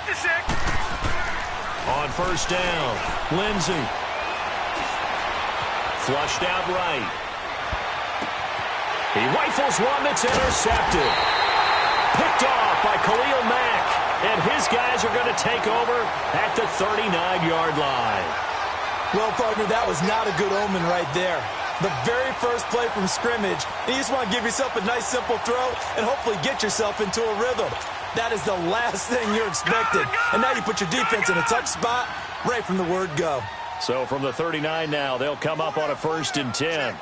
On first down, Lindsey. Flushed out right. He rifles one that's intercepted. Picked off by Khalil Mack. And his guys are going to take over at the 39-yard line. Well, partner, that was not a good omen right there. The very first play from scrimmage, and you just want to give yourself a nice, simple throw and hopefully get yourself into a rhythm. That is the last thing you're expecting. And now you put your defense in a tough spot right from the word go. So from the 39 now, they'll come up on a 1st and 10.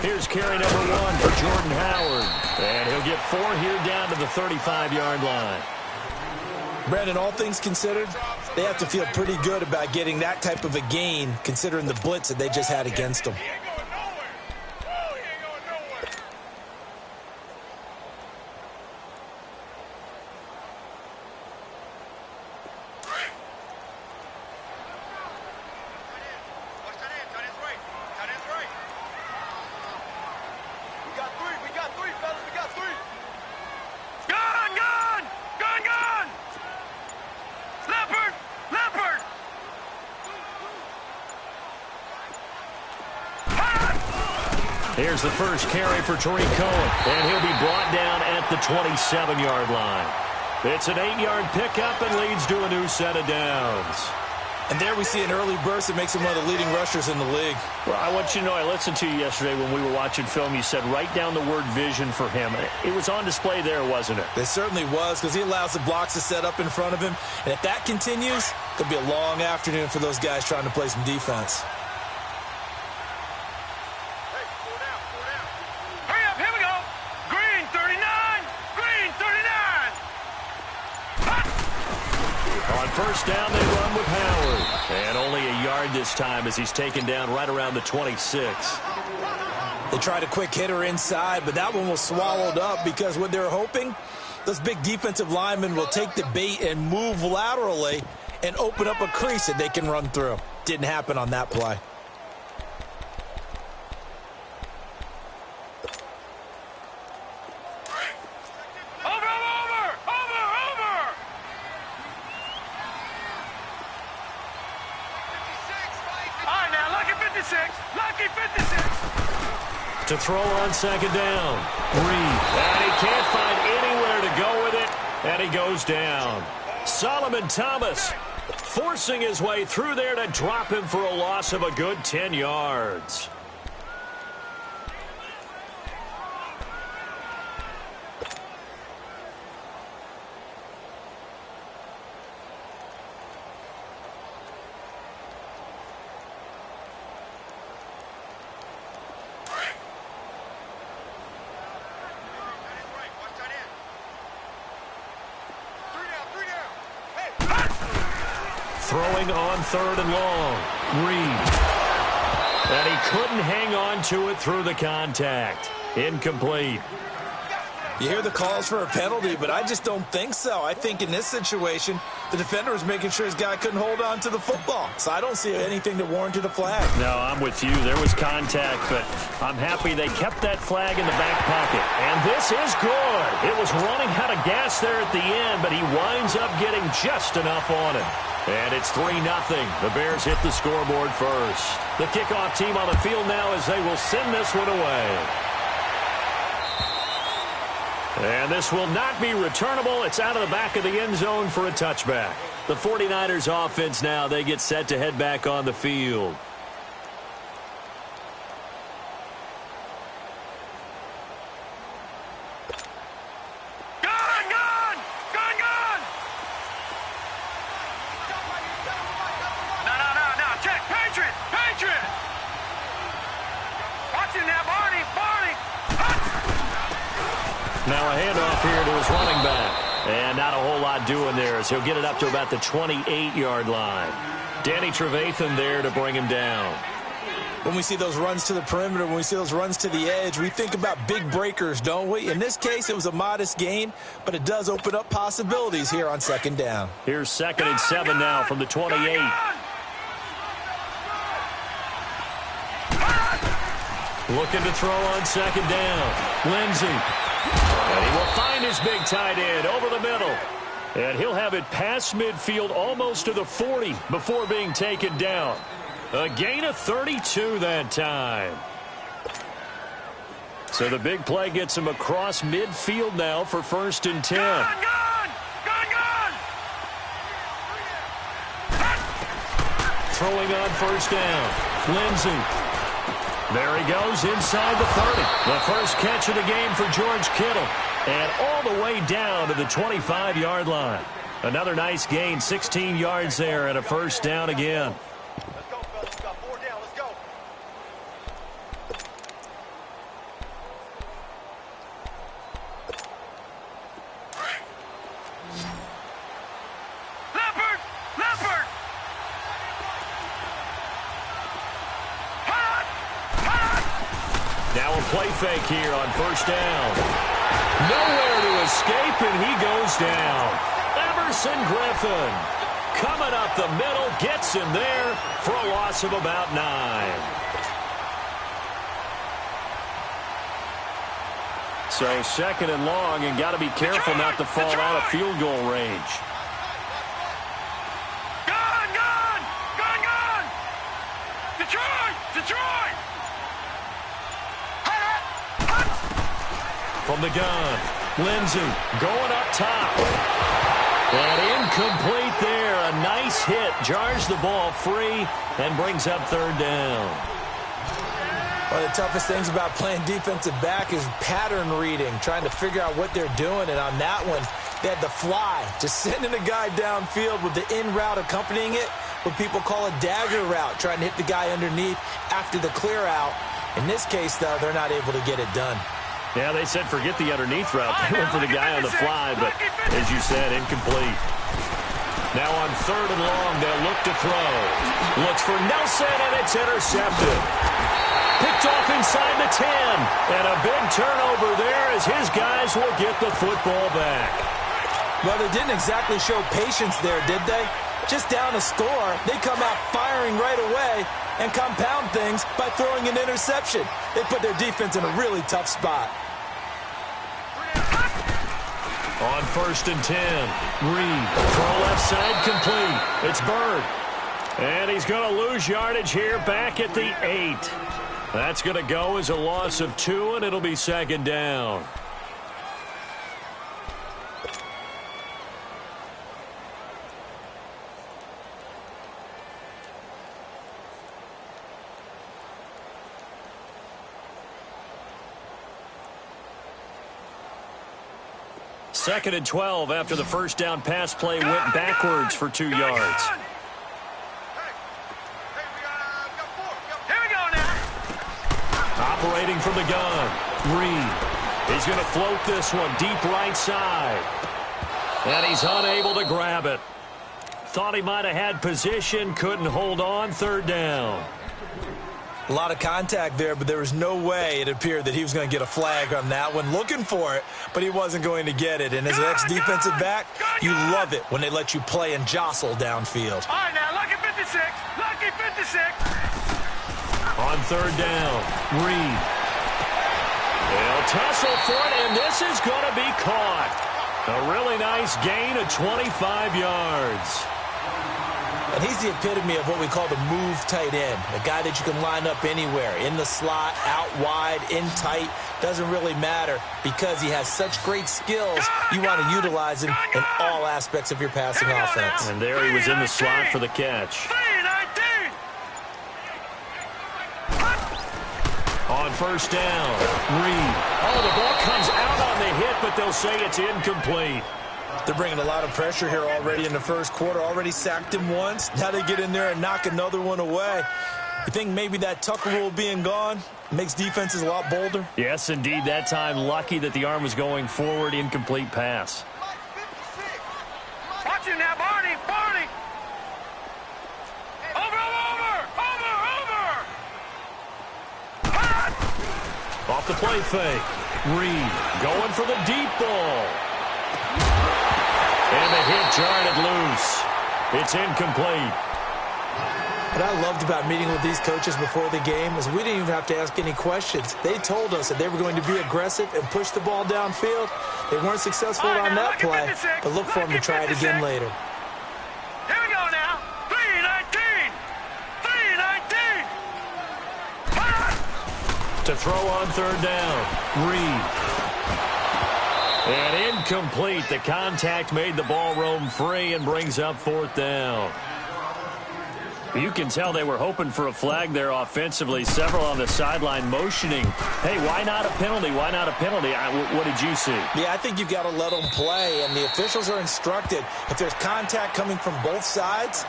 Here's carry number 1 for Jordan Howard. And he'll get 4 here down to the 35-yard line. Brandon, all things considered, they have to feel pretty good about getting that type of a gain considering the blitz that they just had against them. Here's the first carry for Tariq Cohen, and he'll be brought down at the 27-yard line. It's an 8-yard pickup and leads to a new set of downs. And there we see an early burst that makes him one of the leading rushers in the league. Well, I want you to know, I listened to you yesterday when we were watching film. You said write down the word vision for him. It was on display there, wasn't it? It certainly was, because he allows the blocks to set up in front of him. And if that continues, it could be a long afternoon for those guys trying to play some defense. First down, they run with Howard. And only a yard this time as he's taken down right around the 26. They tried a quick hitter inside, but that one was swallowed up because what they're hoping, those big defensive linemen will take the bait and move laterally and open up a crease that they can run through. Didn't happen on that play. To throw on second down. Reed. And he can't find anywhere to go with it. And he goes down. Solomon Thomas forcing his way through there to drop him for a loss of a good 10 yards. Throwing on 3rd and long. Reed. And he couldn't hang on to it through the contact. Incomplete. You hear the calls for a penalty, but I just don't think so. I think in this situation, the defender was making sure his guy couldn't hold on to the football. So I don't see anything that warranted a flag. No, I'm with you. There was contact, but I'm happy they kept that flag in the back pocket. And this is good. It was running out of gas there at the end, but he winds up getting just enough on it. And it's 3-0. The Bears hit the scoreboard first. The kickoff team on the field now as they will send this one away. And this will not be returnable. It's out of the back of the end zone for a touchback. The 49ers offense now, they get set to head back on the field. Now a handoff here to his running back. And not a whole lot doing there as he'll get it up to about the 28-yard line. Danny Trevathan there to bring him down. When we see those runs to the perimeter, when we see those runs to the edge, we think about big breakers, don't we? In this case, it was a modest gain, but it does open up possibilities here on second down. Here's 2nd and 7 now from the 28. Looking to throw on second down. Lindsey. And he will find his big tight end over the middle. And he'll have it past midfield almost to the 40 before being taken down. A gain of 32 that time. So the big play gets him across midfield now for 1st and 10. Gone! Throwing on 1st down. Lindsey. There he goes inside the 30. The first catch of the game for George Kittle. And all the way down to the 25-yard line. Another nice gain, 16 yards there and a 1st down again. Let's go, fellas. We got 4 down. Let's go. Leopard! Now a play fake here on 1st down. Nowhere to escape, and he goes down. Everson Griffin coming up the middle, gets him there for a loss of about 9. So 2nd and long, and got to be careful not to fall out of field goal range. Gone! Detroit! From the gun, Lindsey going up top. And incomplete there. A nice hit. Jars the ball free and brings up 3rd down. One of the toughest things about playing defensive back is pattern reading, trying to figure out what they're doing. And on that one, they had the fly, just sending a guy downfield with the in route accompanying it, what people call a dagger route, trying to hit the guy underneath after the clear out. In this case, though, they're not able to get it done. Yeah, they said forget the underneath route. They went for the guy on the fly, but as you said, incomplete. Now on 3rd and long, they'll look to throw. Looks for Nelson, and it's intercepted. Picked off inside the 10. And a big turnover there as his guys will get the football back. Well, they didn't exactly show patience there, did they? Just down a score, they come out firing right away and compound things by throwing an interception. They put their defense in a really tough spot. On 1st and 10, Reed, throw left side complete. It's Bird. And he's going to lose yardage here back at the 8. That's going to go as a loss of 2, and it'll be 2nd down. Second and 12 after the 1st down pass play went backwards for 2 yards. Here we go now. Operating from the gun, Reed. He's going to float this one deep right side. And he's unable to grab it. Thought he might have had position, couldn't hold on, 3rd down. A lot of contact there, but there was no way it appeared that he was going to get a flag on that one. Looking for it, but he wasn't going to get it. And as an ex-defensive back, you love it when they let you play and jostle downfield. All right, now, lucky 56. Lucky 56. On 3rd down, Reed. They'll tussle for it, and this is going to be caught. A really nice gain of 25 yards. And he's the epitome of what we call the move tight end, a guy that you can line up anywhere, in the slot, out wide, in tight, doesn't really matter because he has such great skills. You want to utilize him in all aspects of your passing offense. And there he was in the slot for the catch. On 1st down, Reed. Oh, the ball comes out on the hit, but they'll say it's incomplete. They're bringing a lot of pressure here already in the 1st quarter. Already sacked him once. Now they get in there and knock another one away. You think maybe that Tucker rule being gone makes defenses a lot bolder? Yes, indeed. That time, lucky that the arm was going forward. Incomplete pass. Watch him now, Barney. Over. Off the play fake. Reed going for the deep ball. And the hit jarred it loose. It's incomplete. What I loved about meeting with these coaches before the game is we didn't even have to ask any questions. They told us that they were going to be aggressive and push the ball downfield. They weren't successful on that play, but look for them to try it again later. Here we go now. 3-19. 3-19. To throw on third down. Reed. And incomplete. The contact made the ball roam free and brings up fourth down. You can tell they were hoping for a flag there offensively. Several on the sideline motioning. Hey, why not a penalty? Why not a penalty? What did you see? Yeah, I think you've got to let them play, and the officials are instructed. If there's contact coming from both sides,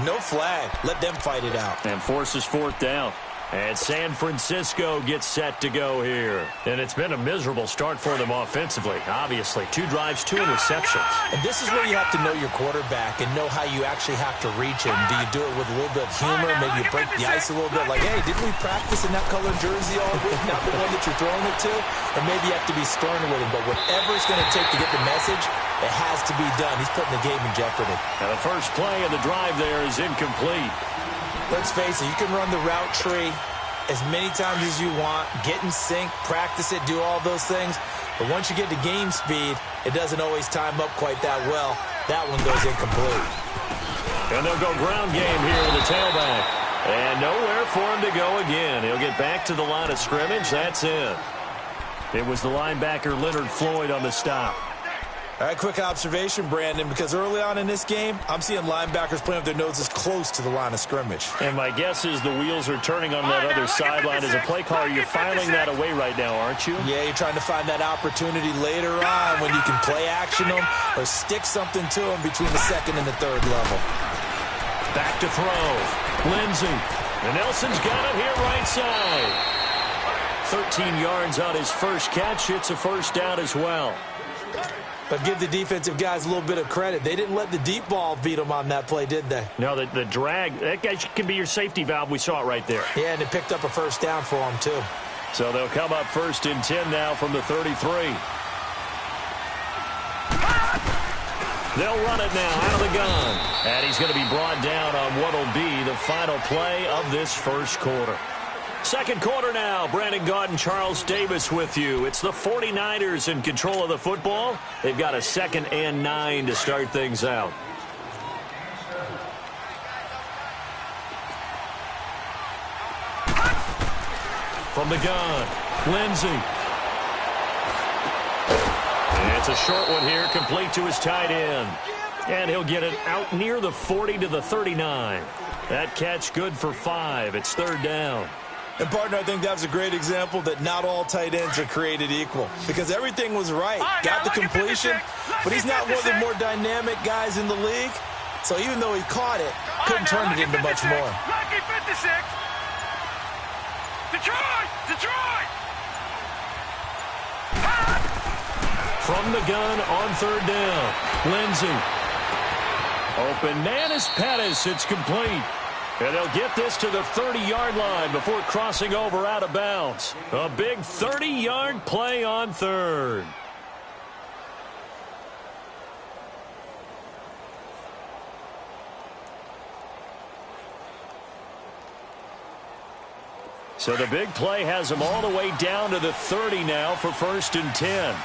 no flag. Let them fight it out. And forces fourth down. And San Francisco gets set to go here. And it's been a miserable start for them offensively, obviously. 2 drives, 2 interceptions. And this is where you have to know your quarterback and know how you actually have to reach him. Do you do it with a little bit of humor? Maybe you break the ice a little bit. Like, hey, didn't we practice in that colored jersey all week? Not the one that you're throwing it to? Or maybe you have to be stern with him. But whatever it's going to take to get the message, it has to be done. He's putting the game in jeopardy. Now the first play of the drive there is incomplete. Let's face it, you can run the route tree as many times as you want, get in sync, practice it, do all those things. But once you get to game speed, it doesn't always time up quite that well. That one goes incomplete. And they'll go ground game here with the tailback. And nowhere for him to go again. He'll get back to the line of scrimmage. That's it. It was the linebacker Leonard Floyd on the stop. All right, quick observation, Brandon, because early on in this game, I'm seeing linebackers playing with their noses close to the line of scrimmage. And my guess is the wheels are turning on that other sideline. As a play caller, you're filing that away right now, aren't you? Yeah, you're trying to find that opportunity later on when you can play action them or stick something to them between the second and the third level. Back to throw. Lindsey. And Nelson's got it here right side. 13 yards on his first catch. It's a first down as well. But give the defensive guys a little bit of credit. They didn't let the deep ball beat them on that play, did they? No, the drag, that guy can be your safety valve. We saw it right there. Yeah, and it picked up a first down for them, too. So they'll come up first and 10 now from the 33. They'll run it now out of the gun. And he's going to be brought down on what will be the final play of this first quarter. Second quarter now. Brandon Gaudin, Charles Davis with you. It's the 49ers in control of the football. They've got a 2nd and 9 to start things out. From the gun, Lindsey. And it's a short one here, complete to his tight end. And he'll get it out near the 40 to the 39. That catch good for 5. It's third down. And, partner, I think that was a great example that not all tight ends are created equal. Because everything was right. Got the completion, but he's not one of the more dynamic guys in the league. So even though he caught it, couldn't turn it into much more. Lucky 56. Detroit! Detroit! From the gun on third down. Lindsey. Open man is Pettis. It's complete. And they'll get this to the 30-yard line before crossing over out of bounds. A big 30-yard play on third. So the big play has them all the way down to the 30 now for 1st and 10.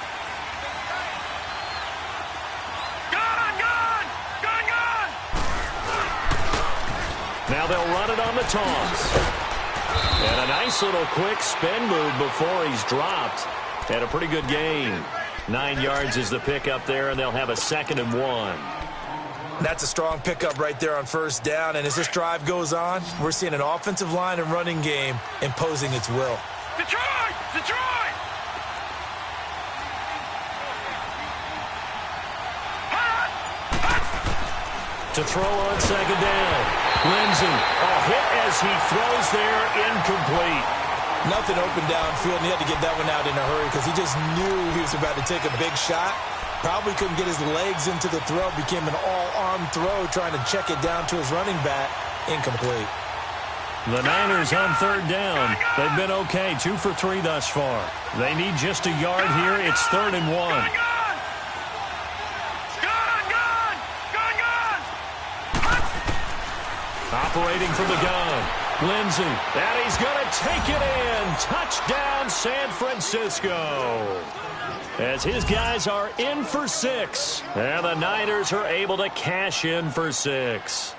Now they'll run it on the toss. And a nice little quick spin move before he's dropped. And a pretty good gain. 9 yards is the pickup there, and they'll have a 2nd and 1. That's a strong pickup right there on first down. And as this drive goes on, we're seeing an offensive line and running game imposing its will. Detroit! Detroit! To throw on second down. Lindsey, a hit as he throws there, incomplete. Nothing open downfield, and he had to get that one out in a hurry because he just knew he was about to take a big shot. Probably couldn't get his legs into the throw. Became an all-arm throw trying to check it down to his running back. Incomplete. The Niners on third down. They've been okay, 2 for 3 thus far. They need just a yard here. It's 3rd and 1. Operating from the gun. Lindsey. And he's going to take it in. Touchdown, San Francisco. As his guys are in for 6. And the Niners are able to cash in for 6.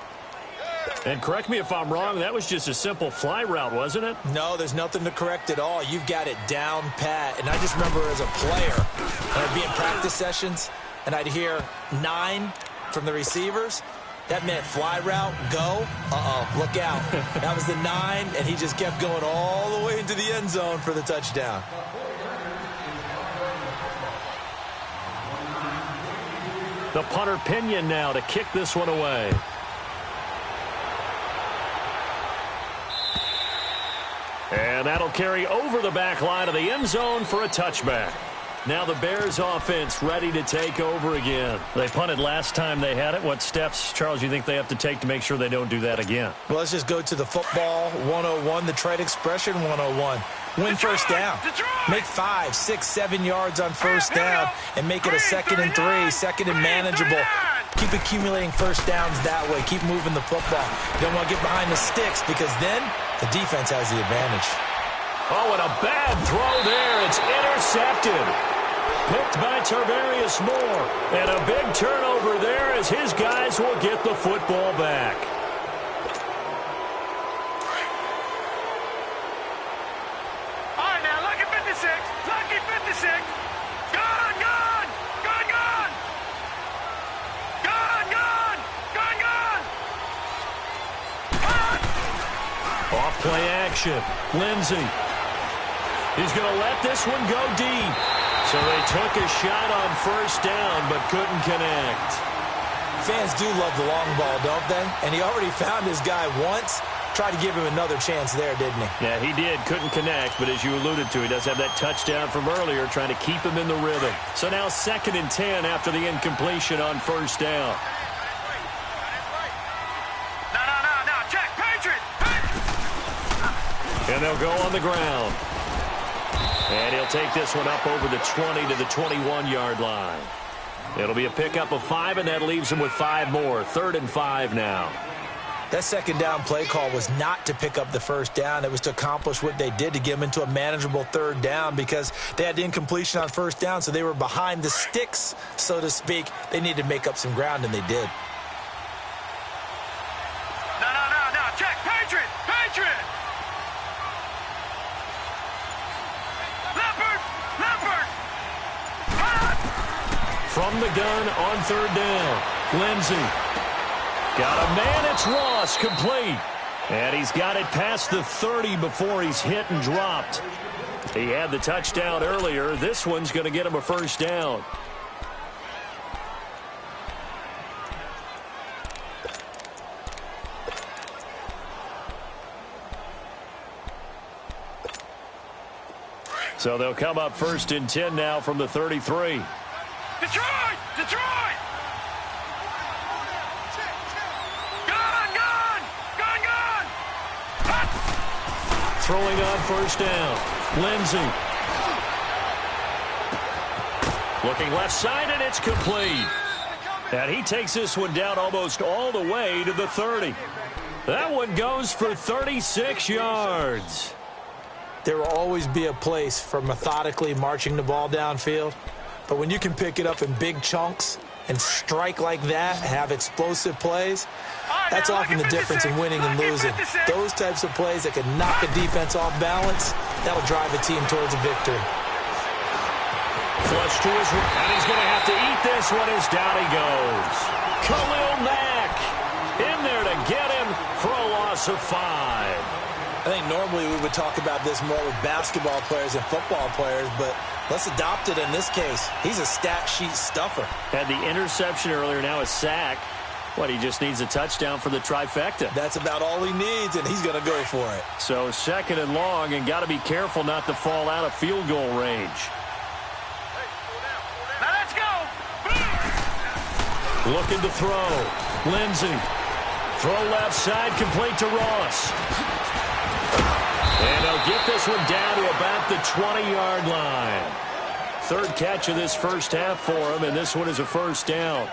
And correct me if I'm wrong, that was just a simple fly route, wasn't it? No, there's nothing to correct at all. You've got it down pat. And I just remember as a player, when I'd be in practice sessions, and I'd hear 9 from the receivers. That meant fly route, go, look out. That was the 9, and he just kept going all the way into the end zone for the touchdown. The punter Pinion now to kick this one away. And that'll carry over the back line of the end zone for a touchback. Now the Bears offense ready to take over again. They punted last time they had it. What steps, Charles, you think they have to take to make sure they don't do that again? Well, let's just go to the football 101, the trade expression 101. Win first down. Make 5, 6, 7 yards on first down and make it a 2nd and 3, second and manageable. Keep accumulating first downs that way. Keep moving the football. You don't want to get behind the sticks because then the defense has the advantage. Oh, and a bad throw there. It's intercepted. Picked by Tarvarius Moore. And a big turnover there as his guys will get the football back. All right, now, lucky 56. Lucky 56. Gone, gone. Gone, gone. Gone, gone. Gone, gone. Gone. Off play action. Lindsey. He's going to let this one go deep. So they took a shot on first down but couldn't connect. Fans do love the long ball, don't they? And he already found his guy once. Tried to give him another chance there, didn't he? Yeah, he did. Couldn't connect, but as you alluded to, he does have that touchdown from earlier trying to keep him in the rhythm. So now 2nd and 10 after the incompletion on first down. No. Check. Patriot. And they'll go on the ground. And he'll take this one up over the 20 to the 21-yard line. It'll be a pickup of 5, and that leaves him with 5 more. 3rd and 5 now. That second down play call was not to pick up the first down. It was to accomplish what they did to get them into a manageable 3rd down because they had the incompletion on first down, so they were behind the sticks, so to speak. They needed to make up some ground, and they did. No. Check. Patriot. Patriot. Leopard. From the gun on 3rd down. Lindsey. Got a man. It's Ross. Complete. And he's got it past the 30 before he's hit and dropped. He had the touchdown earlier. This one's going to get him a first down. So they'll come up 1st and 10 now from the 33. Detroit. Gone. Throwing on first down. Lindsey. Looking left side, and it's complete. And he takes this one down almost all the way to the 30. That one goes for 36 yards. There will always be a place for methodically marching the ball downfield. But when you can pick it up in big chunks and strike like that, have explosive plays, that's often the difference in winning and losing. Those types of plays that can knock a defense off balance, that'll drive a team towards a victory. Flush to his right, and he's going to have to eat this one as down he goes. Khalil Mack in there to get him for a loss of 5. I think normally we would talk about this more with basketball players and football players, but let's adopt it in this case. He's a stat sheet stuffer. Had the interception earlier, now a sack. What, he just needs a touchdown for the trifecta. That's about all he needs, and he's going to go for it. So 2nd and long, and got to be careful not to fall out of field goal range. Now let's go. Looking to throw. Lindsey. Throw left side, complete to Ross. And they'll get this one down to about the 20-yard line. 3rd catch of this first half for him, and this one is a first down.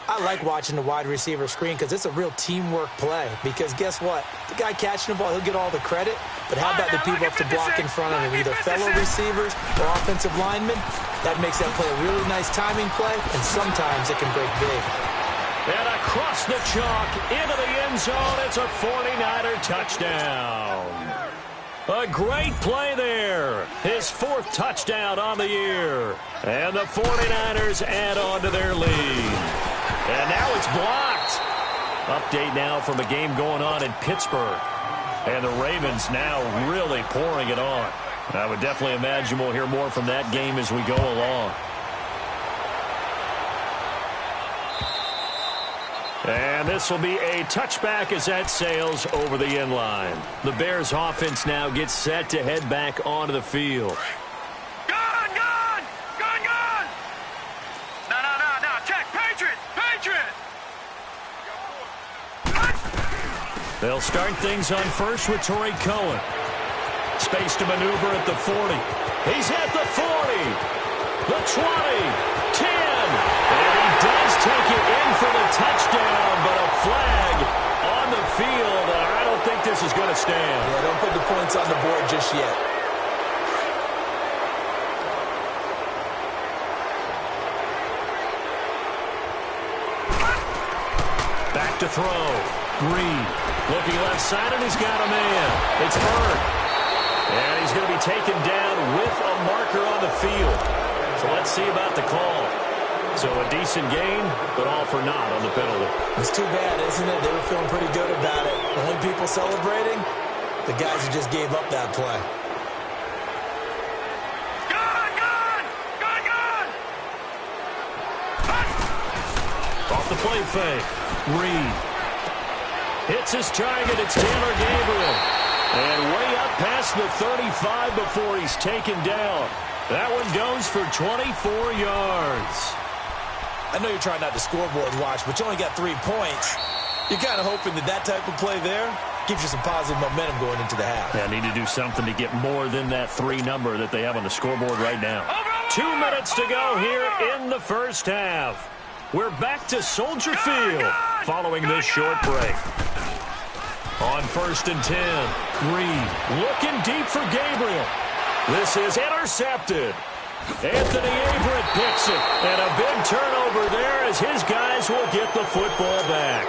I I like watching the wide receiver screen because it's a real teamwork play. Because guess what? The guy catching the ball, he'll get all the credit. But how about the people up to block in front of him, either fellow receivers or offensive linemen? That makes that play a really nice timing play, and sometimes it can break big. And across the chalk, into the end zone, it's a 49er touchdown. A great play there. His 4th touchdown on the year. And the 49ers add on to their lead. And now it's blocked. Update now from a game going on in Pittsburgh. And the Ravens now really pouring it on. I would definitely imagine we'll hear more from that game as we go along. And this will be a touchback as that sails over the end line. The Bears offense now gets set to head back onto the field. Gone! No. Check. Patriot! They'll start things on first with Torrey Cohen. Space to maneuver at the 40. He's at the 40. The 20. 10. And he does take it in for the touchdown, but a flag on the field, and I don't think this is going to stand. Yeah, don't put the points on the board just yet. Back to throw. Green. Looking left side, and he's got a man. It's Bird. And he's going to be taken down with a marker on the field. So let's see about the call. So a decent gain, but all for naught on the penalty. It's too bad, isn't it? They were feeling pretty good about it. The only people celebrating, the guys who just gave up that play. Gone! Off the play fake. Reed. Hits his target. It's Taylor Gabriel. And way up past the 35 before he's taken down. That one goes for 24 yards. I know you're trying not to scoreboard watch, but you only got 3 points. You're kind of hoping that type of play there gives you some positive momentum going into the half. Yeah, need to do something to get more than that 3 number that they have on the scoreboard right now. 2 minutes to go here in the first half. We're back to Soldier Field following this short break. On 1st and 10, Reed looking deep for Gabriel. This is intercepted. Anthony Averett picks it, and a big turnover there as his guys will get the football back.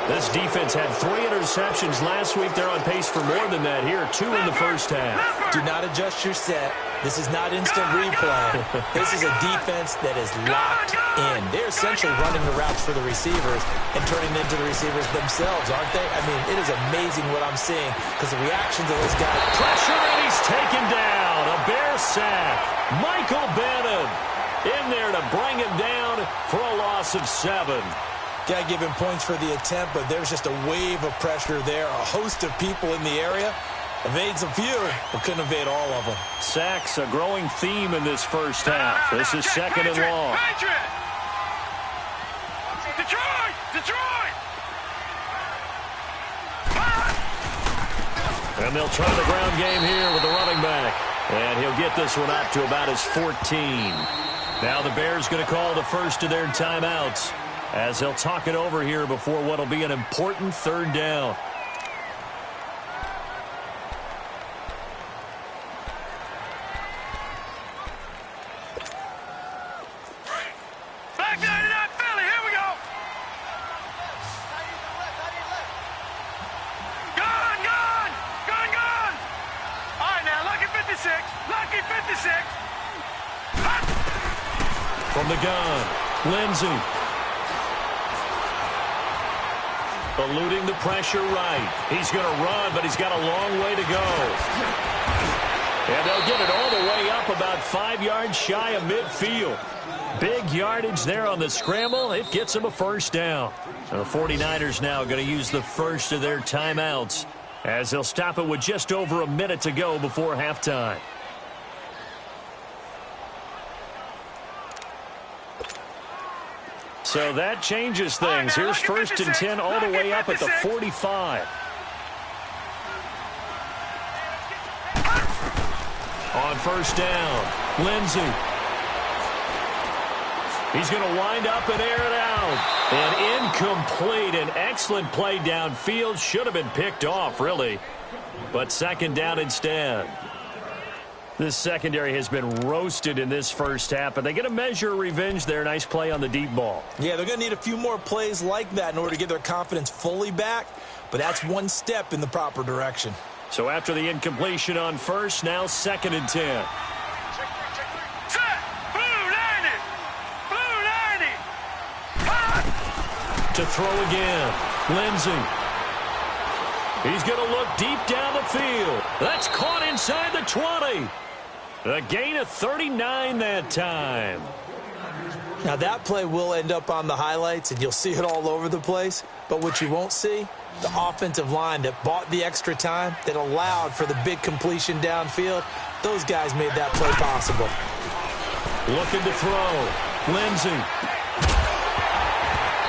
This defense had 3 interceptions last week. They're on pace for more than that here, 2 in the first half. Do not adjust your set. This is not instant replay. This is a defense that is locked in. They're essentially running the routes for the receivers and turning them into the receivers themselves, aren't they? I mean, it is amazing what I'm seeing because the reactions of those guys. Pressure, and he's taken down. A Bear sack. Michael Bannon in there to bring him down for a loss of 7. Got to give him points for the attempt, but there's just a wave of pressure there. A host of people in the area. Evades a few, but couldn't evade all of them. Sacks, a growing theme in this first half. This is second and long. Detroit! And they'll try the ground game here with the running back. And he'll get this one out to about his 14. Now the Bears going to call the first of their timeouts as they'll talk it over here before what will be an important 3rd down. From the gun, Lindsey. Eluding the pressure right. He's going to run, but he's got a long way to go. And they'll get it all the way up about 5 yards shy of midfield. Big yardage there on the scramble. It gets them a 1st down. The 49ers now going to use the first of their timeouts as they'll stop it with just over a minute to go before halftime. So that changes things. Here's 1st and 10 all the way up at the 45. On 1st down, Lindsey. He's going to wind up and air it out. And incomplete. An excellent play downfield. Should have been picked off, really. But second down instead. This secondary has been roasted in this first half, but they get a measure of revenge there. Nice play on the deep ball. Yeah, they're going to need a few more plays like that in order to get their confidence fully back, but that's one step in the proper direction. So after the incompletion on first, now 2nd and 10. To throw again. Lindsey. He's going to look deep down the field. That's caught inside the 20. A gain of 39 that time. Now that play will end up on the highlights, and you'll see it all over the place. But what you won't see, the offensive line that bought the extra time, that allowed for the big completion downfield, those guys made that play possible. Looking to throw. Lindsey.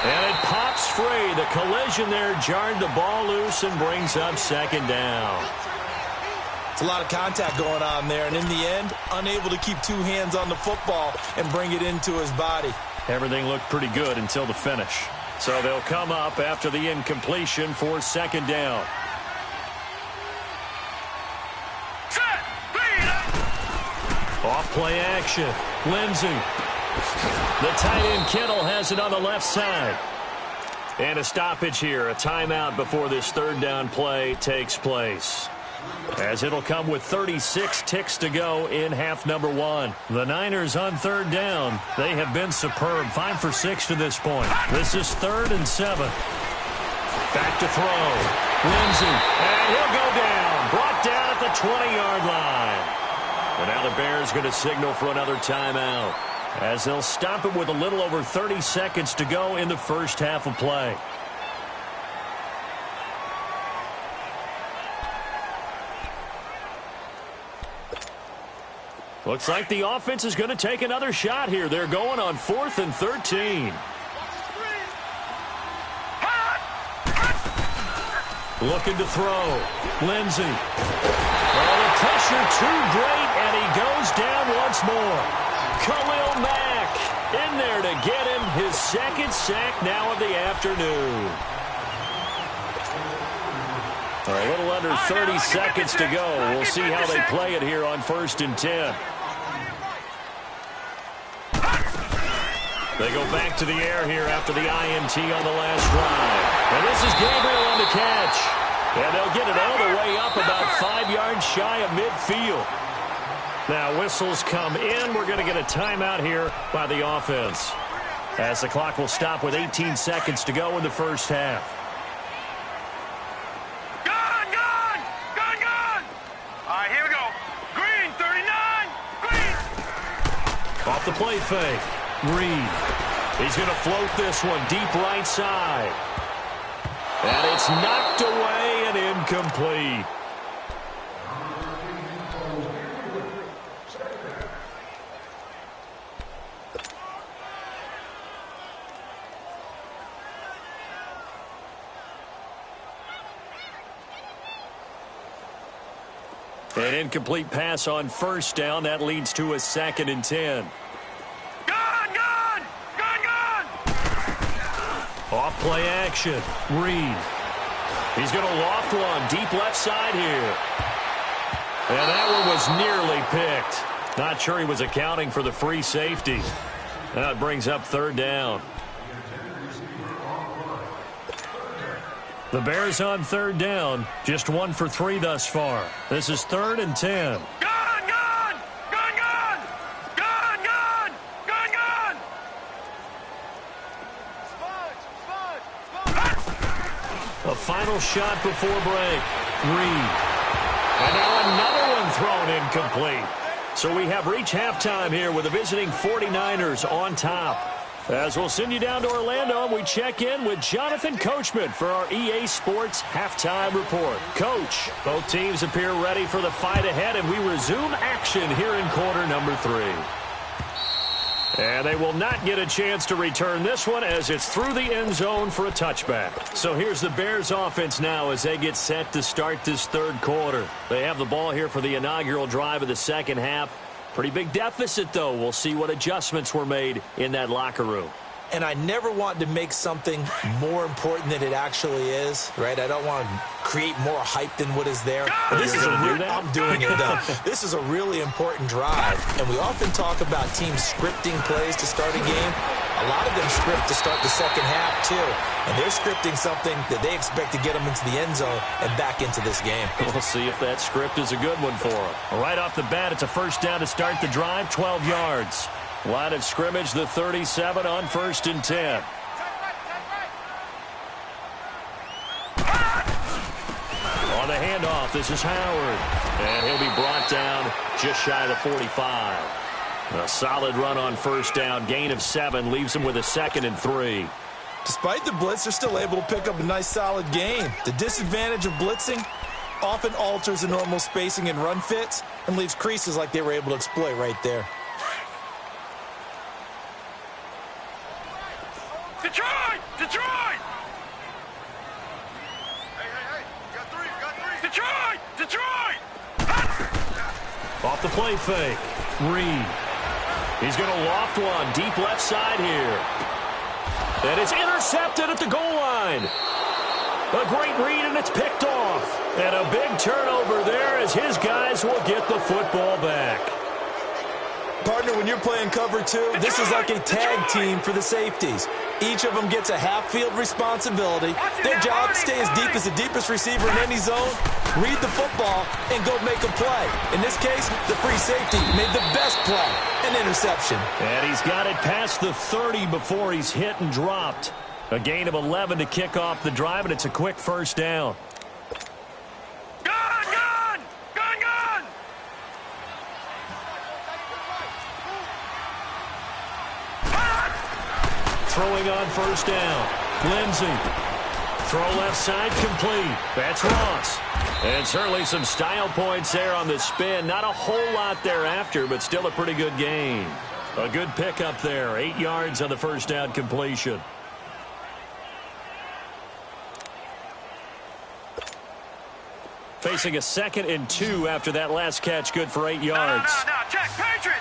And it pops free. The collision there jarred the ball loose and brings up 2nd down. It's a lot of contact going on there, and in the end, unable to keep two hands on the football and bring it into his body. Everything looked pretty good until the finish. So they'll come up after the incompletion for 2nd down. Off play action. Lindsey. The tight end Kittle has it on the left side. And a stoppage here, a timeout before this 3rd down play takes place. As it'll come with 36 ticks to go in half number 1. The Niners on 3rd down. They have been superb, 5 for 6 to this point. This is 3rd and 7. Back to throw. Lindsey, and he'll go down. Brought down at the 20-yard line. And now the Bears going to signal for another timeout, as they'll stop it with a little over 30 seconds to go in the first half of play. Looks like the offense is going to take another shot here. They're going on 4th and 13. Looking to throw. Lindsey. Oh, the pressure too great, and he goes down once more. Khalil Mack in there to get him his 2nd sack now of the afternoon. A little under 30 seconds to go. We'll see how they play it here on 1st and 10. They go back to the air here after the INT on the last drive. And this is Gabriel on the catch. And they'll get it all the way up about 5 yards shy of midfield. Now whistles come in. We're going to get a timeout here by the offense, as the clock will stop with 18 seconds to go in the first half. All right, here we go. Green, 39. Green. Off the play fake. Reed. He's going to float this one deep right side. And it's knocked away and incomplete. An incomplete pass on 1st down. That leads to a 2nd and 10. Off play action. Reed. He's going to loft one deep left side here. And that one was nearly picked. Not sure he was accounting for the free safety. That brings up 3rd down. The Bears on 3rd down. Just 1 for 3 thus far. This is 3rd and 10. A final shot before break. Reed. And now another one thrown incomplete. So we have reached halftime here with the visiting 49ers on top. As we'll send you down to Orlando, and we check in with Jonathan Coachman for our EA Sports Halftime Report. Coach, both teams appear ready for the fight ahead, and we resume action here in quarter number 3. And they will not get a chance to return this one, as it's through the end zone for a touchback. So here's the Bears offense now as they get set to start this 3rd quarter. They have the ball here for the inaugural drive of the 2nd half. Pretty big deficit, though. We'll see what adjustments were made in that locker room. And I never want to make something more important than it actually is, right? I don't want to create more hype than what is there. But this is I'm doing it, though. This is a really important drive. And we often talk about teams scripting plays to start a game. A lot of them script to start the second half, too. And they're scripting something that they expect to get them into the end zone and back into this game. We'll see if that script is a good one for them. Right off the bat, it's a first down to start the drive, 12 yards. Line of scrimmage, the 37 on 1st and 10. On the handoff, this is Howard. And he'll be brought down just shy of the 45. A solid run on first down, gain of 7, leaves him with a 2nd and 3. Despite the blitz, they're still able to pick up a nice, solid gain. The disadvantage of blitzing often alters the normal spacing and run fits and leaves creases like they were able to exploit right there. Detroit! Detroit! Hey, got three. Detroit! Detroit! Off the play fake. Reed. He's going to loft one deep left side here. And it's intercepted at the goal line. A great read, and it's picked off. And a big turnover there as his guys will get the football back. Partner, when you're playing cover 2, this is like a tag team for the safeties. Each of them gets a half-field responsibility. Their job, stay as deep as the deepest receiver in any zone, read the football, and go make a play. In this case, the free safety made the best play, an interception. And he's got it past the 30 before he's hit and dropped. A gain of 11 to kick off the drive, and it's a quick first down. Throwing on first down. Lindsey. Throw left side complete. That's Ross. And certainly some style points there on the spin. Not a whole lot thereafter, but still a pretty good gain. A good pickup there. 8 yards on the first down completion. Facing a 2nd and 2 after that last catch. Good for 8 yards. No, check. Patriot!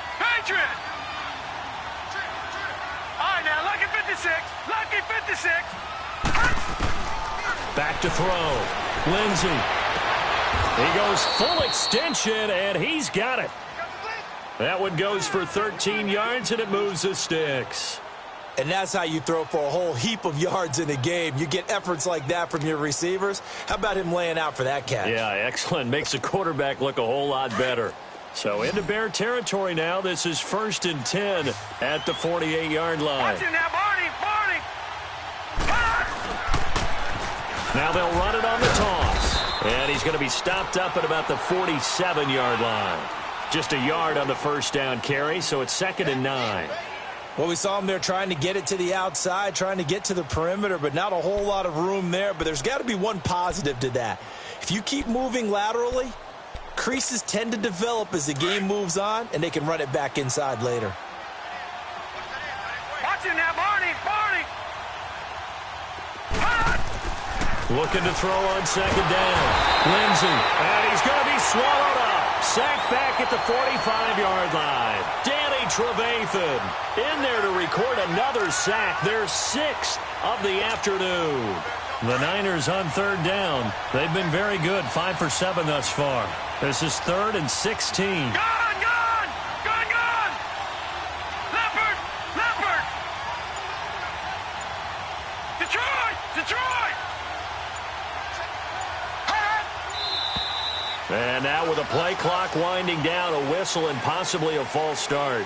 All right, now, lucky 56. Lucky 56. Back to throw. Lindsey. He goes full extension, and he's got it. That one goes for 13 yards, and it moves the sticks. And that's how you throw for a whole heap of yards in a game. You get efforts like that from your receivers. How about him laying out for that catch? Yeah, excellent. Makes the quarterback look a whole lot better. So into Bear territory now. This is 1st and 10 at the 48-yard line. Watch it now, Barney. Now they'll run it on the toss. And he's going to be stopped up at about the 47-yard line. Just a yard on the first down carry, so it's 2nd and 9. Well, we saw him there trying to get it to the outside, trying to get to the perimeter, but not a whole lot of room there. But there's got to be one positive to that. If you keep moving laterally, creases tend to develop as the game moves on, and they can run it back inside later. Watch it now, Barney. Looking to throw on 2nd down. Lindsey. And he's going to be swallowed up. Sacked back at the 45-yard line. Danny Trevathan in there to record another sack. Their 6th of the afternoon. The Niners on 3rd down. They've been very good. 5 for 7 thus far. This is 3rd and 16. Gone! Leopard! Detroit! And now with a play clock winding down, a whistle and possibly a false start.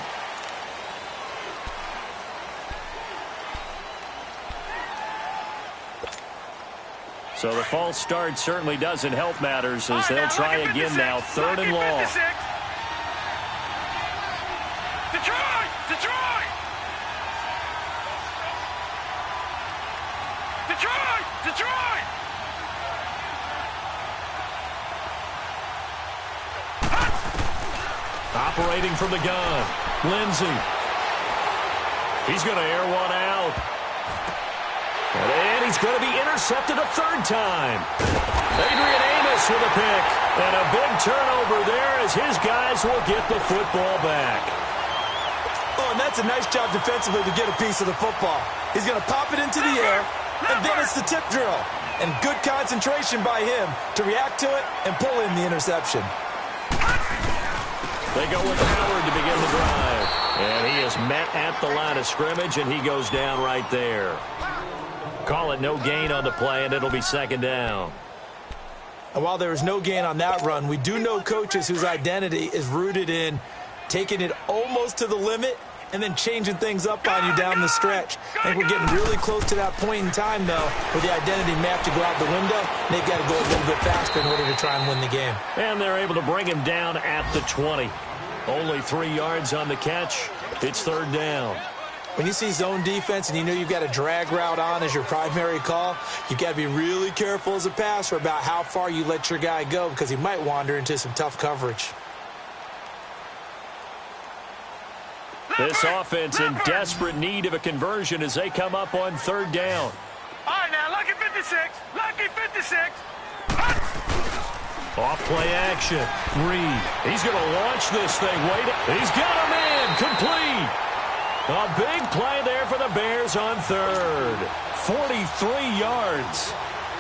So the false start certainly doesn't help matters as they'll try again now. 3rd and long. Detroit! Operating from the gun. Lindsey. He's going to air one out. And he's going to be intercepted a third time. Adrian Amos with a pick. And a big turnover there as his guys will get the football back. Oh, and that's a nice job defensively to get a piece of the football. He's going to pop it into the air, and then it's the tip drill. And good concentration by him to react to it and pull in the interception. They go with Howard to begin the drive. And he is met at the line of scrimmage, and he goes down right there. Call it no gain on the play, and it'll be second down. And while there is no gain on that run, we do know coaches whose identity is rooted in taking it almost to the limit and then changing things up on you down the stretch. I think we're getting really close to that point in time, though, where the identity map to go out the window, and they've got to go a little bit faster in order to try and win the game. And they're able to bring him down at the 20. Only 3 yards on the catch. It's third down. When you see zone defense and you know you've got a drag route on as your primary call, you've got to be really careful as a passer about how far you let your guy go because he might wander into some tough coverage. This offense in desperate need of a conversion as they come up on third down. All right, now, lucky 56. Lucky 56. Off play action. Reed. He's going to launch this thing. Wait. He's got him in. Complete. A big play there for the Bears on third. 43 yards.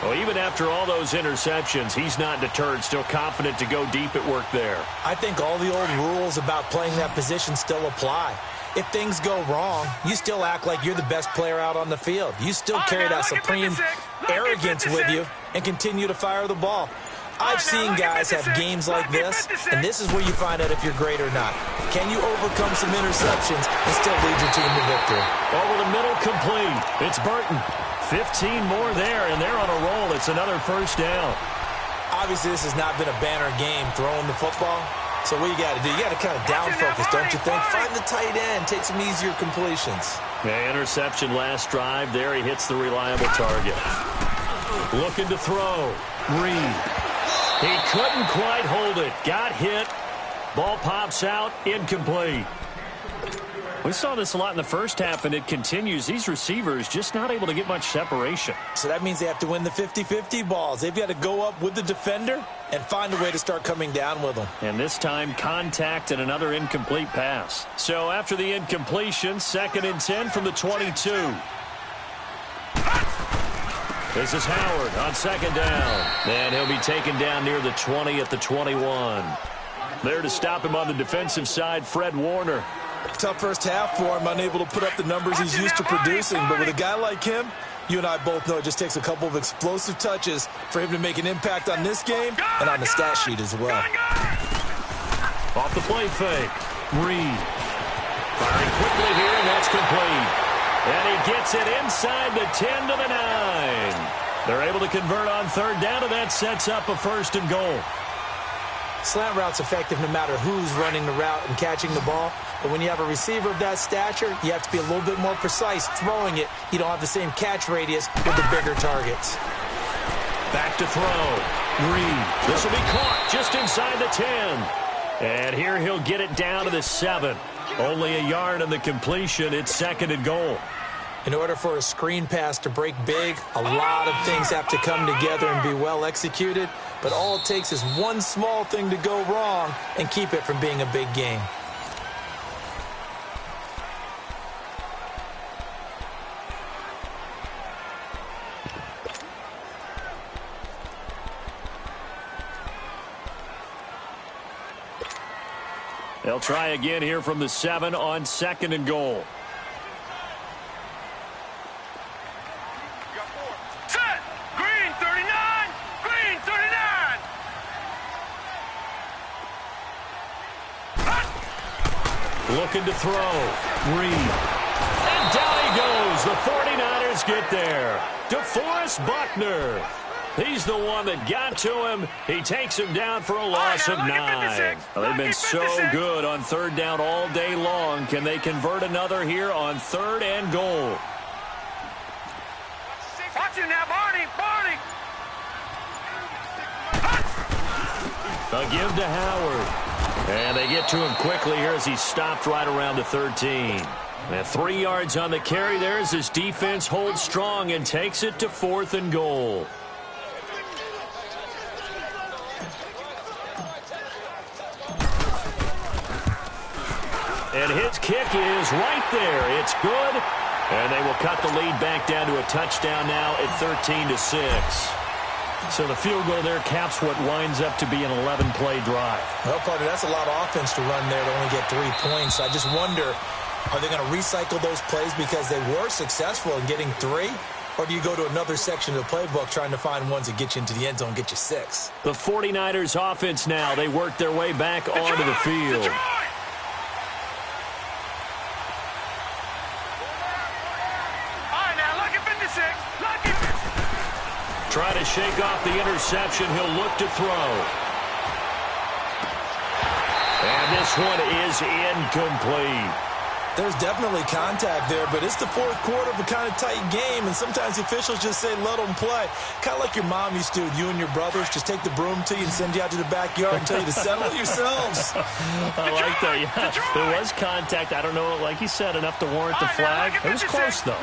Well, even after all those interceptions, he's not deterred, still confident to go deep at work there. I think all the old rules about playing that position still apply. If things go wrong, you still act like you're the best player out on the field. You still carry that supreme arrogance with you and continue to fire the ball. I've seen guys have games like this, and this is where you find out if you're great or not. Can you overcome some interceptions and still lead your team to victory? Over the middle, complete. It's Burton. 15 more there, and they're on a roll. It's another first down. Obviously, this has not been a banner game throwing the football. So what you got to do, you got to kind of down focus, don't you think? Find the tight end, take some easier completions. Yeah, interception last drive. There he hits the reliable target. Looking to throw. Reed. He couldn't quite hold it. Got hit. Ball pops out. Incomplete. We saw this a lot in the first half, and it continues. These receivers just not able to get much separation. So that means they have to win the 50-50 balls. They've got to go up with the defender and find a way to start coming down with them. And this time, contact and another incomplete pass. So after the incompletion, 2nd and 10 from the 22. This is Howard on 2nd down. And he'll be taken down near the 20 at the 21. There to stop him on the defensive side, Fred Warner. Tough first half for him, unable to put up the numbers he's used to producing. But with a guy like him, you and I both know it just takes a couple of explosive touches for him to make an impact on this game and on the stat sheet as well. Off the play fake. Reed. Firing quickly here, and that's complete. And he gets it inside the 10 to the 9. They're able to convert on third down, and that sets up a 1st and goal. Slant route's effective no matter who's running the route and catching the ball. But when you have a receiver of that stature, you have to be a little bit more precise throwing it. You don't have the same catch radius with the bigger targets. Back to throw. Reed. This will be caught just inside the 10. And here he'll get it down to the 7. Only a yard on the completion. It's 2nd and goal. In order for a screen pass to break big, a lot of things have to come together and be well executed. But all it takes is one small thing to go wrong and keep it from being a big game. They'll try again here from the 7 on 2nd and goal. Set. Green 39. Green 39. Looking to throw. Reed. And down he goes. The 49ers get there. DeForest Buckner. He's the one that got to him. He takes him down for a loss of 9. Well, they've been so good on third down all day long. Can they convert another here on 3rd and goal? Watch him now, Barney. Barney. A give to Howard. And they get to him quickly here as he's stopped right around the 13. And 3 yards on the carry there as his defense holds strong and takes it to 4th and goal. And his kick is right there. It's good. And they will cut the lead back down to a touchdown now at 13-6. So the field goal there caps what winds up to be an 11-play drive. Well, partner, that's a lot of offense to run there to only get 3 points. I just wonder, are they going to recycle those plays because they were successful in getting 3? Or do you go to another section of the playbook trying to find ones that get you into the end zone, get you 6? The 49ers offense now. They work their way back onto the field. Try to shake off the interception. He'll look to throw. And this one is incomplete. There's definitely contact there, but it's the 4th quarter of a kind of tight game, and sometimes the officials just say, let them play. Kind of like your mom used to with you and your brothers. Just take the broom to you and send you out to the backyard and tell you to settle it yourselves. I like that, yeah. There was contact. I don't know, like you said, enough to warrant the flag. It was close, though.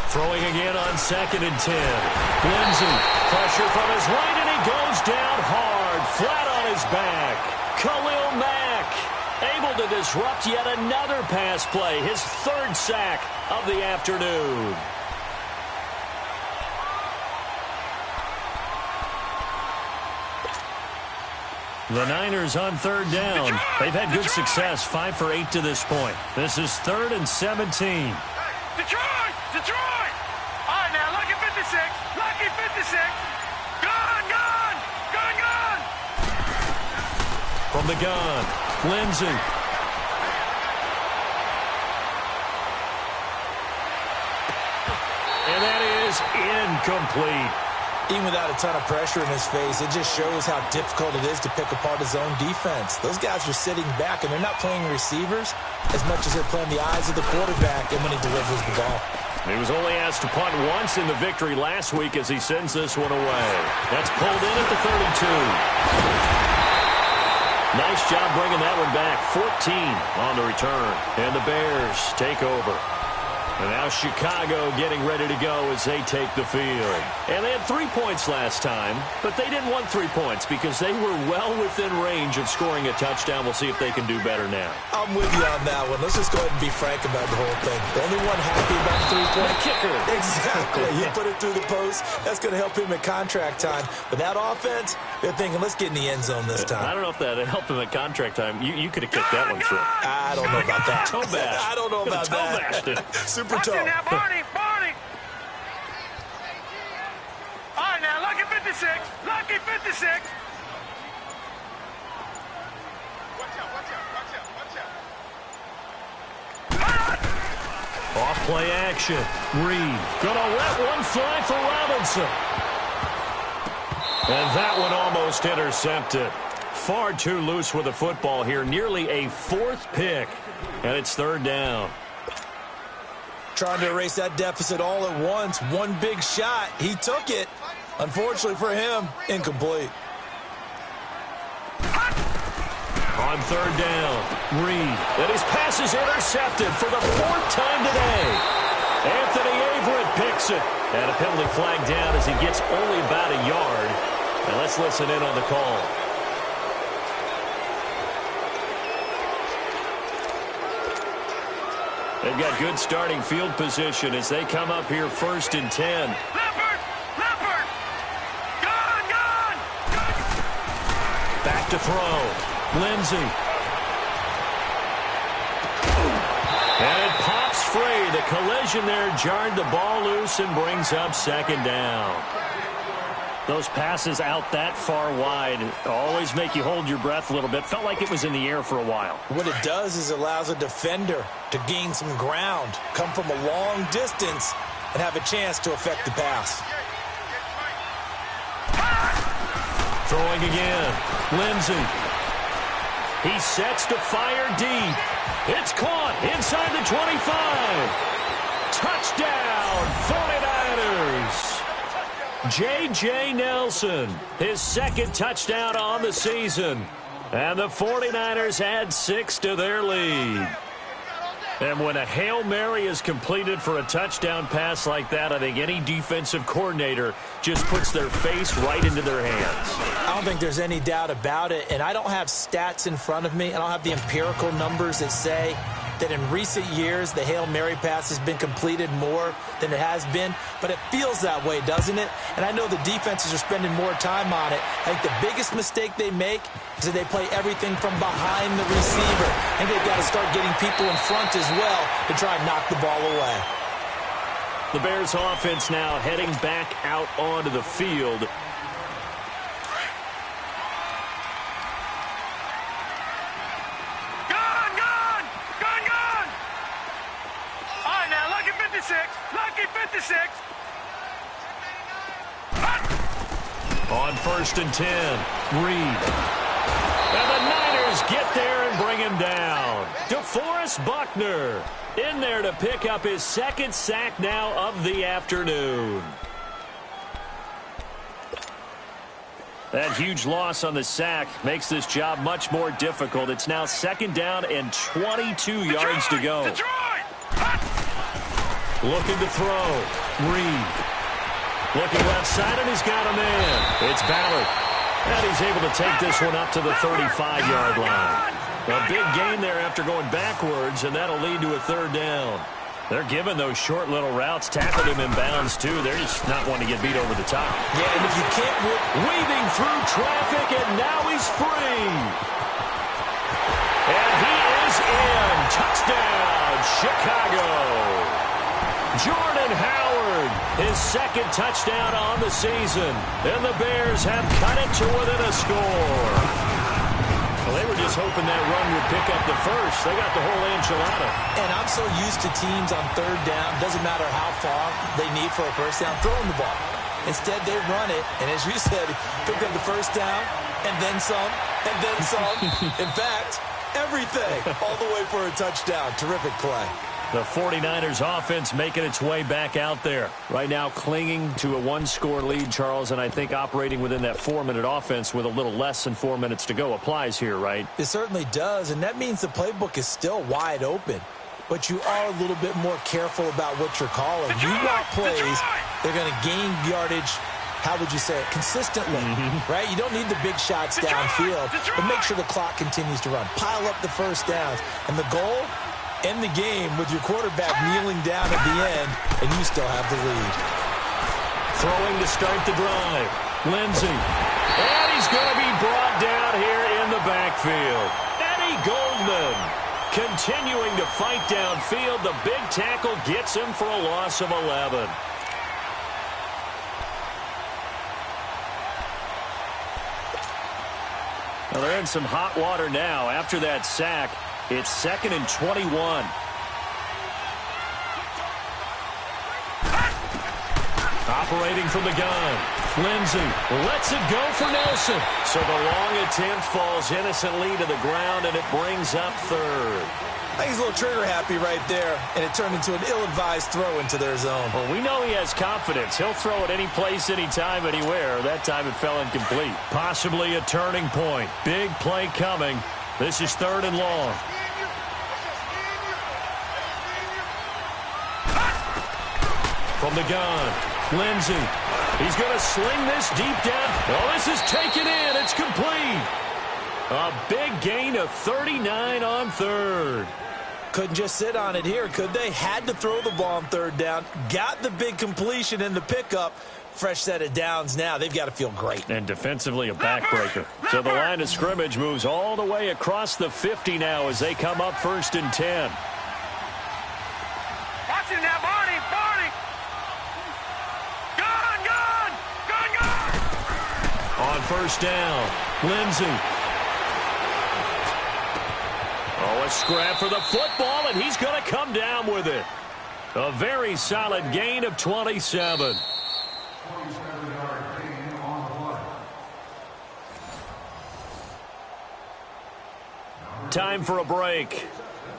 Throwing again on 2nd and 10. Lindsey, pressure from his right, and he goes down hard, flat on his back. Khalil Mack able to disrupt yet another pass play, his 3rd sack of the afternoon. The Niners on 3rd down. They've had good success, 5 for 8 to this point. This is 3rd and 17. Detroit! Detroit! All right, now, lucky 56. Lucky 56. Gun, gun! Gun, gun! From the gun, Lindsey. And that is incomplete. Even without a ton of pressure in his face, it just shows how difficult it is to pick apart his own defense. Those guys are sitting back, and they're not playing receivers as much as they're playing the eyes of the quarterback and when he delivers the ball. He was only asked to punt once in the victory last week as he sends this one away. That's pulled in at the 32. Nice job bringing that one back. 14 on the return. And the Bears take over. And now Chicago getting ready to go as they take the field. And they had 3 points last time, but they didn't want 3 points because they were well within range of scoring a touchdown. We'll see if they can do better now. I'm with you on that one. Let's just go ahead and be frank about the whole thing. The only one happy about the 3-point kicker. Exactly. He put it through the post. That's going to help him at contract time. But that offense, they're thinking, let's get in the end zone this time. I don't know if that helped him at contract time. You could have kicked that one through. I don't know about that. Toe bash. I don't know about toe that. Bashed it. Super Watch toe. it now, Barney, Barney. All right, now, lucky 56. Lucky 56. Watch out, watch out, watch out, watch out. Off play action. Reed gonna let one fly for Robinson. And that one almost intercepted. Far too loose with the football here. Nearly a 4th pick. And it's 3rd down. Trying to erase that deficit all at once. One big shot. He took it. Unfortunately for him, incomplete. On 3rd down, Reed. And his pass is intercepted for the 4th time today. Anthony Averett picks it. And a penalty flag down as he gets only about a yard. And let's listen in on the call. They've got good starting field position as they come up here 1st and 10. Leopard! Leopard! Gun, gun! Back to throw. Lindsey. And it pops free. The collision there jarred the ball loose and brings up 2nd down. Those passes out that far wide always make you hold your breath a little bit. Felt like it was in the air for a while. What it does is it allows a defender to gain some ground, come from a long distance, and have a chance to affect the pass. Throwing again. Lindsey. He sets to fire deep. It's caught inside the 25. Touchdown, 49ers. J.J. Nelson, his 2nd touchdown on the season. And the 49ers add 6 to their lead. And when a Hail Mary is completed for a touchdown pass like that, I think any defensive coordinator just puts their face right into their hands. I don't think there's any doubt about it, and I don't have stats in front of me. I don't have the empirical numbers that say that in recent years the Hail Mary pass has been completed more than it has been, but it feels that way, doesn't it? And I know the defenses are spending more time on it. I think the biggest mistake they make is that they play everything from behind the receiver. I think they've got to start getting people in front as well to try and knock the ball away. The Bears offense now heading back out onto the field. Lucky 56. On 1st and 10, Reed. And the Niners get there and bring him down. DeForest Buckner in there to pick up his 2nd sack now of the afternoon. That huge loss on the sack makes this job much more difficult. It's now 2nd down and 22 yards to go. Looking to throw. Reed. Looking left side, and he's got a man. It's Ballard. And he's able to take this one up to the 35-yard line. A big gain there after going backwards, and that'll lead to a 3rd down. They're giving those short little routes. Tackled him in bounds, too. They're just not wanting to get beat over the top. Yeah, and if you can't weaving through traffic, and now he's free. And he is in. Touchdown, Chicago. Jordan Howard, his 2nd touchdown on the season. And the Bears have cut it to within a score. Well, they were just hoping that run would pick up the first. They got the whole enchilada. And I'm so used to teams on 3rd down, doesn't matter how far they need for a first down, throwing the ball. Instead, they run it, and as you said, pick up the first down, and then some, and then some. In fact, everything, all the way for a touchdown. Terrific play. The 49ers offense making its way back out there. Right now clinging to a 1-score lead, Charles, and I think operating within that 4-minute offense with a little less than 4 minutes to go applies here, right? It certainly does, and that means the playbook is still wide open. But you are a little bit more careful about what you're calling. You want plays, they're going to gain yardage, how would you say it, consistently, right? You don't need the big shots downfield, but make sure the clock continues to run. Pile up the first downs, and the goal, end the game with your quarterback kneeling down at the end, and you still have the lead. Throwing to start the drive. Lindsey. And he's going to be brought down here in the backfield. Eddie Goldman continuing to fight downfield. The big tackle gets him for a loss of 11. Well, they're in some hot water now after that sack. It's 2nd and 21. Operating from the gun. Lindsey lets it go for Nelson. So the long attempt falls innocently to the ground, and it brings up 3rd. I think he's a little trigger happy right there, and it turned into an ill-advised throw into their zone. Well, we know he has confidence. He'll throw it any place, anytime, anywhere. That time it fell incomplete. Possibly a turning point. Big play coming. This is 3rd and long. From the gun, Lindsey. He's going to sling this deep down. Oh, this is taken in. It's complete. A big gain of 39 on 3rd. Couldn't just sit on it here, could they? Had to throw the ball on 3rd down. Got the big completion in the pickup. Fresh set of downs now. They've got to feel great. And defensively a backbreaker. So the line of scrimmage moves all the way across the 50 now as they come up 1st and 10. Watch him now, Barney. Barney. Gun. On 1st down, Lindsey. Oh, a scrap for the football, and he's going to come down with it. A very solid gain of 27. Time for a break.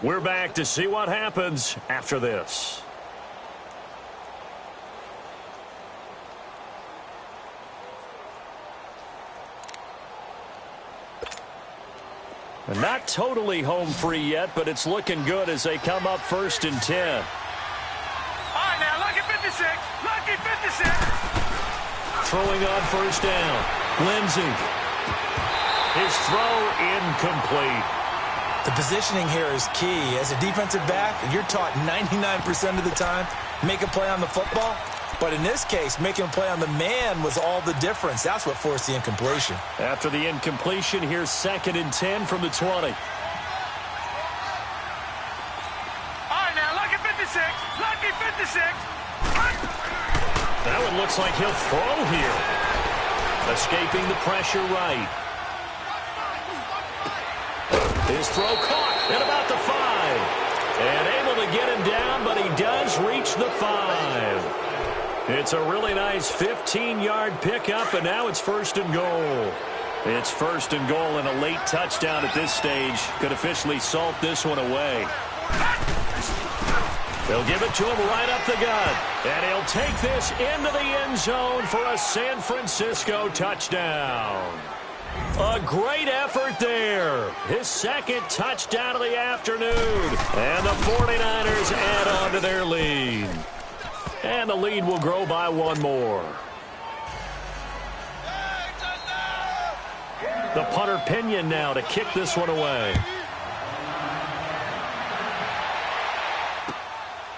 We're back to see what happens after this. And not totally home free yet, but it's looking good as they come up 1st and 10. All right, now, lucky 56. Lucky 56. Throwing on 1st down. Lindsey. His throw incomplete. The positioning here is key. As a defensive back, you're taught 99% of the time, make a play on the football. But in this case, making a play on the man was all the difference. That's what forced the incompletion. After the incompletion, here's 2nd and 10 from the 20. All right, now, lucky 56. Lucky 56. That one looks like he'll throw here. Escaping the pressure right. His throw caught at about the 5. And able to get him down, but he does reach the 5. It's a really nice 15-yard pickup, and now it's 1st and goal. It's 1st and goal, and a late touchdown at this stage could officially salt this one away. They'll give it to him right up the gut, and he'll take this into the end zone for a San Francisco touchdown. A great effort there. His 2nd touchdown of the afternoon, and the 49ers add on to their lead. And the lead will grow by 1 more. The punter Pinion now to kick this one away.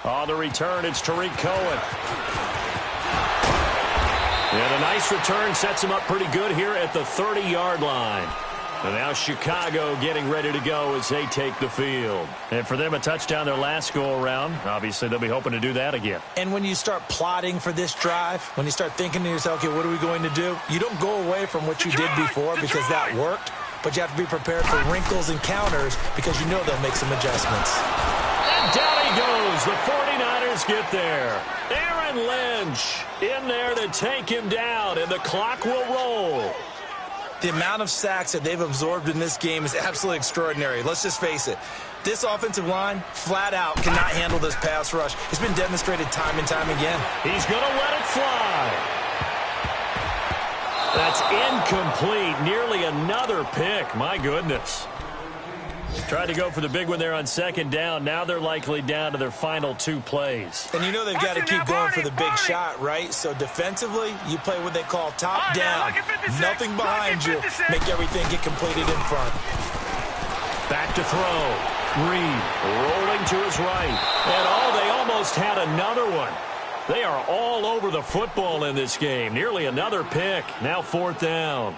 On the return, it's Tariq Cohen. And a nice return sets him up pretty good here at the 30-yard line. And now Chicago getting ready to go as they take the field. And for them, a touchdown their last go-around. Obviously, they'll be hoping to do that again. And when you start plotting for this drive, when you start thinking to yourself, okay, what are we going to do? You don't go away from what you did before because that worked, but you have to be prepared for wrinkles and counters because you know they'll make some adjustments. And down he goes. The 49ers get there. Aaron Lynch in there to take him down, and the clock will roll. The amount of sacks that they've absorbed in this game is absolutely extraordinary. Let's just face it. This offensive line, flat out, cannot handle this pass rush. It's been demonstrated time and time again. He's going to let it fly. That's incomplete. Nearly another pick. My goodness. Tried to go for the big one there on 2nd down. Now they're likely down to their final 2 plays. And you know they've got to keep going for the big shot, right? So defensively, you play what they call top down. Nothing behind you. Make everything get completed in front. Back to throw. Reed rolling to his right. And they almost had another one. They are all over the football in this game. Nearly another pick. Now 4th down.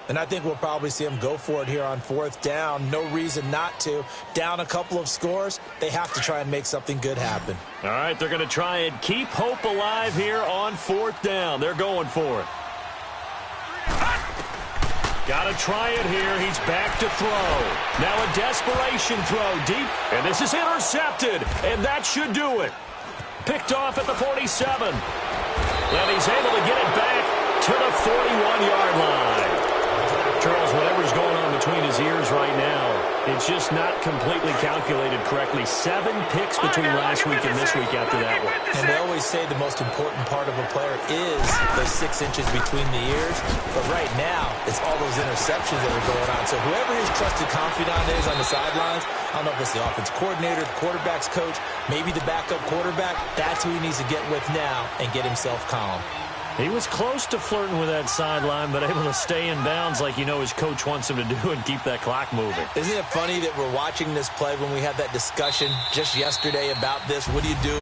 And I think we'll probably see them go for it here on 4th down. No reason not to. Down a couple of scores, they have to try and make something good happen. All right, they're going to try and keep hope alive here on 4th down. They're going for it. Got to try it here. He's back to throw. Now a desperation throw deep, and this is intercepted, and that should do it. Picked off at the 47. And he's able to get it back to the 41-yard line. Charles, whatever's going on between his ears right now, it's just not completely calculated correctly. 7 picks between last week and this week after that one. And they always say the most important part of a player is those 6 inches between the ears. But right now, it's all those interceptions that are going on. So whoever his trusted confidant is on the sidelines, I don't know if it's the offense coordinator, the quarterback's coach, maybe the backup quarterback, that's who he needs to get with now and get himself calm. He was close to flirting with that sideline, but able to stay in bounds like his coach wants him to do and keep that clock moving. Isn't it funny that we're watching this play when we had that discussion just yesterday about this? What do you do?